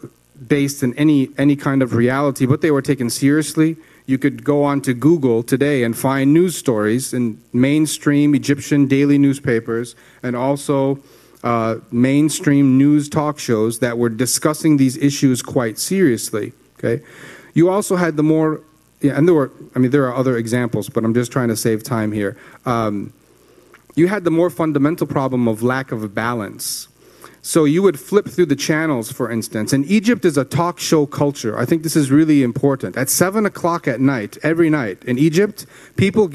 based in any kind of reality, but they were taken seriously. You could go on to Google today and find news stories in mainstream Egyptian daily newspapers and also mainstream news talk shows that were discussing these issues quite seriously. Okay, you also had the more, and there are other examples, but I'm just trying to save time here. You had the more fundamental problem of lack of balance. So you would flip through the channels, for instance, and Egypt is a talk show culture. I think this is really important. At 7 o'clock at night, every night in Egypt, people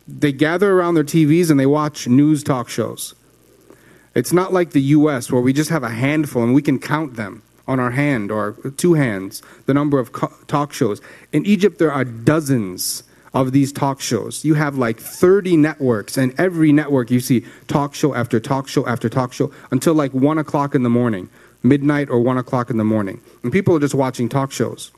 they gather around their TVs and they watch news talk shows. It's not like the US where we just have a handful and we can count them on our hand or two hands, the number of talk shows. In Egypt, there are dozens of these talk shows. You have like 30 networks, and every network you see talk show after talk show after talk show until like 1 o'clock in the morning, midnight or 1 o'clock in the morning. And people are just watching talk shows.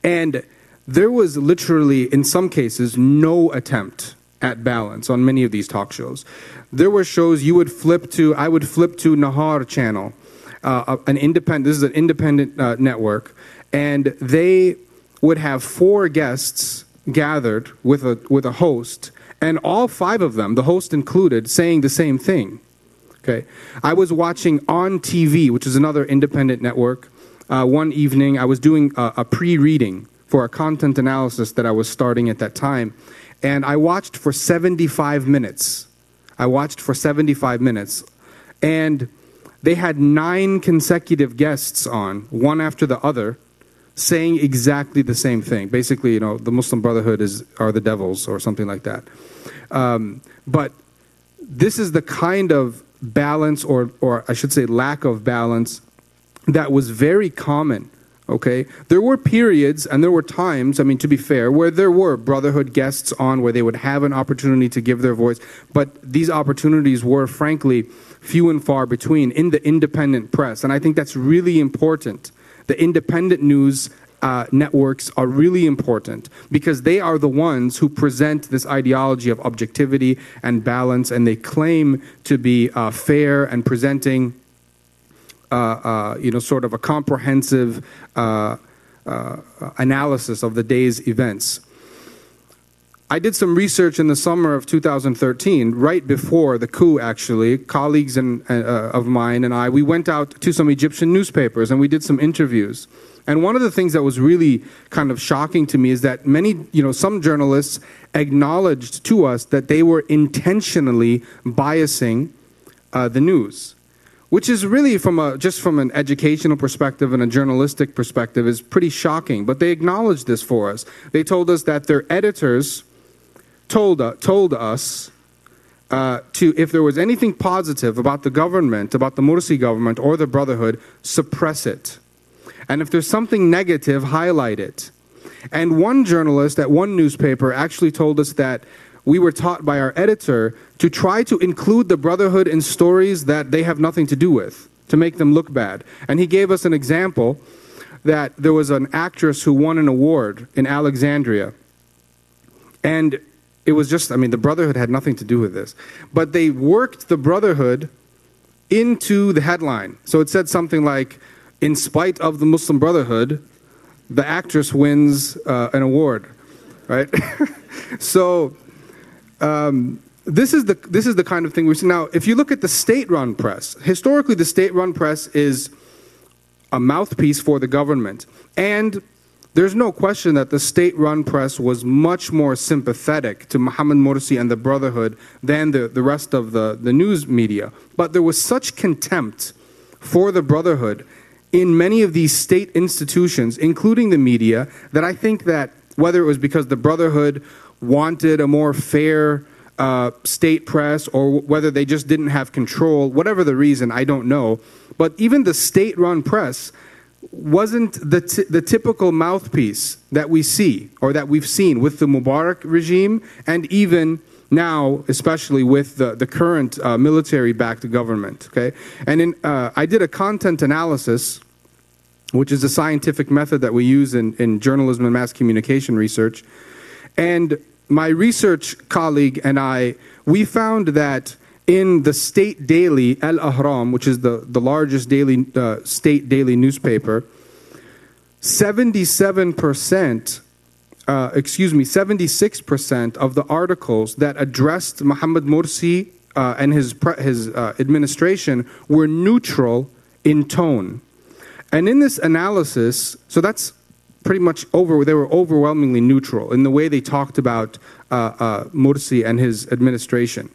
And there was literally, in some cases, no attempt at balance on many of these talk shows. There were shows I would flip to Nahar channel, this is an independent network, and they would have 4 guests gathered with a host, and all 5 of them, the host included, saying the same thing. Okay, I was watching On TV, which is another independent network. One evening, I was doing a pre-reading for a content analysis that I was starting at that time, and I watched for 75 minutes. And they had 9 consecutive guests on, one after the other, saying exactly the same thing. Basically, the Muslim Brotherhood are the devils or something like that. But this is the kind of balance, or I should say lack of balance, that was very common. Okay, there were periods and there were times, I mean, to be fair, where there were Brotherhood guests on where they would have an opportunity to give their voice, but these opportunities were, frankly, few and far between in the independent press. And I think that's really important. The independent news networks are really important because they are the ones who present this ideology of objectivity and balance, and they claim to be fair and presenting sort of a comprehensive analysis of the day's events. I did some research in the summer of 2013, right before the coup, actually. Colleagues of mine and I, we went out to some Egyptian newspapers and we did some interviews. And one of the things that was really kind of shocking to me is that some journalists acknowledged to us that they were intentionally biasing the news, which is really just from an educational perspective and a journalistic perspective is pretty shocking. But they acknowledged this for us. They told us that their editors told us if there was anything positive about the government, about the Morsi government or the Brotherhood, suppress it. And if there's something negative, highlight it. And one journalist at one newspaper actually told us that we were taught by our editor to try to include the Brotherhood in stories that they have nothing to do with, to make them look bad. And he gave us an example that there was an actress who won an award in Alexandria. And it was just, I mean, the Brotherhood had nothing to do with this. But they worked the Brotherhood into the headline. So it said something like, in spite of the Muslim Brotherhood, the actress wins an award, right? So this is the kind of thing we see. Now, if you look at the state-run press, historically the state-run press is a mouthpiece for the government. And there's no question that the state-run press was much more sympathetic to Mohammed Morsi and the Brotherhood than the rest of the news media. But there was such contempt for the Brotherhood in many of these state institutions, including the media, that I think that whether it was because the Brotherhood wanted a more fair state press or whether they just didn't have control, whatever the reason, I don't know. But even the state-run press wasn't the typical mouthpiece that we see or that we've seen with the Mubarak regime, and even now, especially with the current military-backed government. Okay, and I did a content analysis, which is a scientific method that we use in journalism and mass communication research. And my research colleague and I, we found that in the state daily, Al Ahram, which is the largest daily state daily newspaper, 76% of the articles that addressed Mohammed Morsi and his administration were neutral in tone. And in this analysis, so that's pretty much they were overwhelmingly neutral in the way they talked about Morsi and his administration.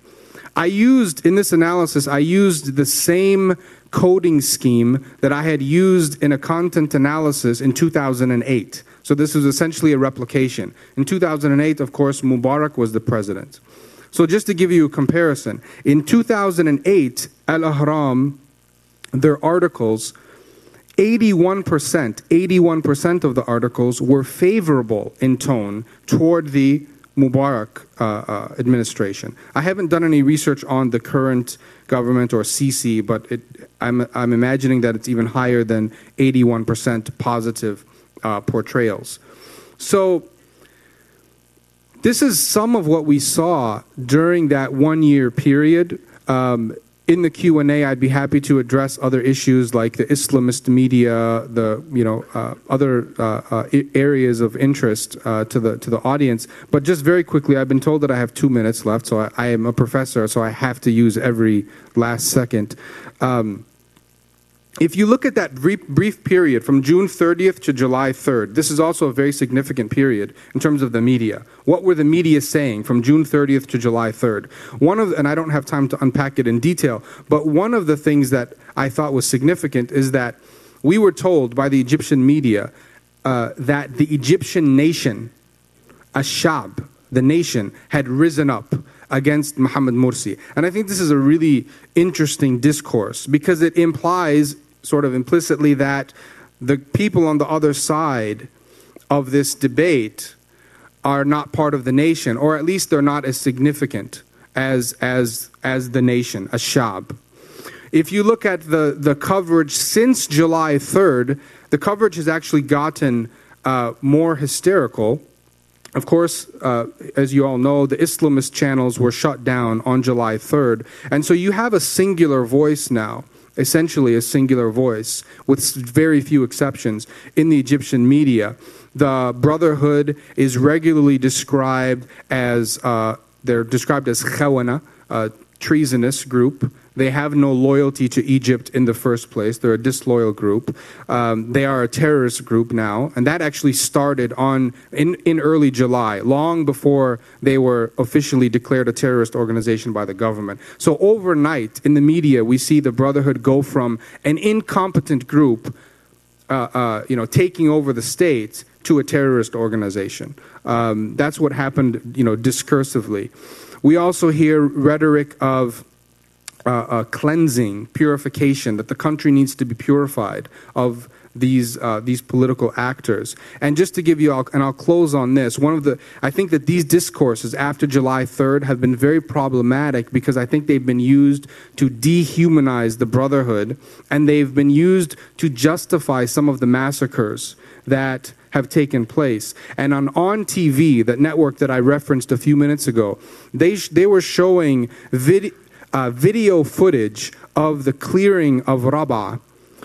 In this analysis, I used the same coding scheme that I had used in a content analysis in 2008. So this was essentially a replication. In 2008, of course, Mubarak was the president. So just to give you a comparison, in 2008, Al Ahram, their articles, 81% of the articles were favorable in tone toward the Mubarak administration. I haven't done any research on the current government or Sisi, but I'm imagining that it's even higher than 81% positive portrayals. So this is some of what we saw during that 1 year period. In the Q&A, I'd be happy to address other issues like the Islamist media, other areas of interest to the audience. But just very quickly, I've been told that I have 2 minutes left, so I am a professor, so I have to use every last second. If you look at that brief period from June 30th to July 3rd, this is also a very significant period in terms of the media. What were the media saying from June 30th to July 3rd? And I don't have time to unpack it in detail, but one of the things that I thought was significant is that we were told by the Egyptian media that the Egyptian nation, Ashab, the nation, had risen up against Mohammed Morsi. And I think this is a really interesting discourse because it implies, sort of implicitly, that the people on the other side of this debate are not part of the nation, or at least they're not as significant as the nation, as Shab. If you look at the coverage since July 3rd, the coverage has actually gotten more hysterical. Of course, as you all know, the Islamist channels were shut down on July 3rd. And so you have a singular voice now, essentially a singular voice, with very few exceptions, in the Egyptian media. The Brotherhood is regularly described as, they're described as khawana, a treasonous group. They have no loyalty to Egypt in the first place. They're a disloyal group. They are a terrorist group now, and that actually started in early July, long before they were officially declared a terrorist organization by the government. So overnight, in the media, we see the Brotherhood go from an incompetent group, taking over the state, to a terrorist organization. That's what happened, discursively. We also hear rhetoric of cleansing, purification, that the country needs to be purified of these political actors. And just to give you, and I'll close on this, I think that these discourses after July 3rd have been very problematic because I think they've been used to dehumanize the Brotherhood, and they've been used to justify some of the massacres that have taken place. And on TV, that network that I referenced a few minutes ago, they were showing video footage of the clearing of Rabaa,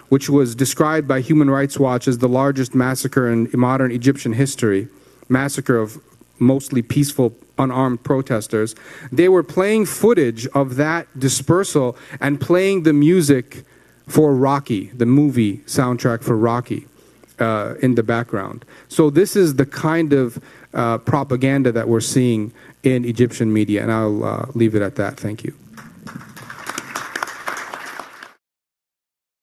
which was described by Human Rights Watch as the largest massacre in modern Egyptian history, massacre of mostly peaceful, unarmed protesters. They were playing footage of that dispersal and playing the music for Rocky, the movie soundtrack for Rocky, in the background. So this is the kind of propaganda that we're seeing in Egyptian media, and I'll leave it at that. Thank you.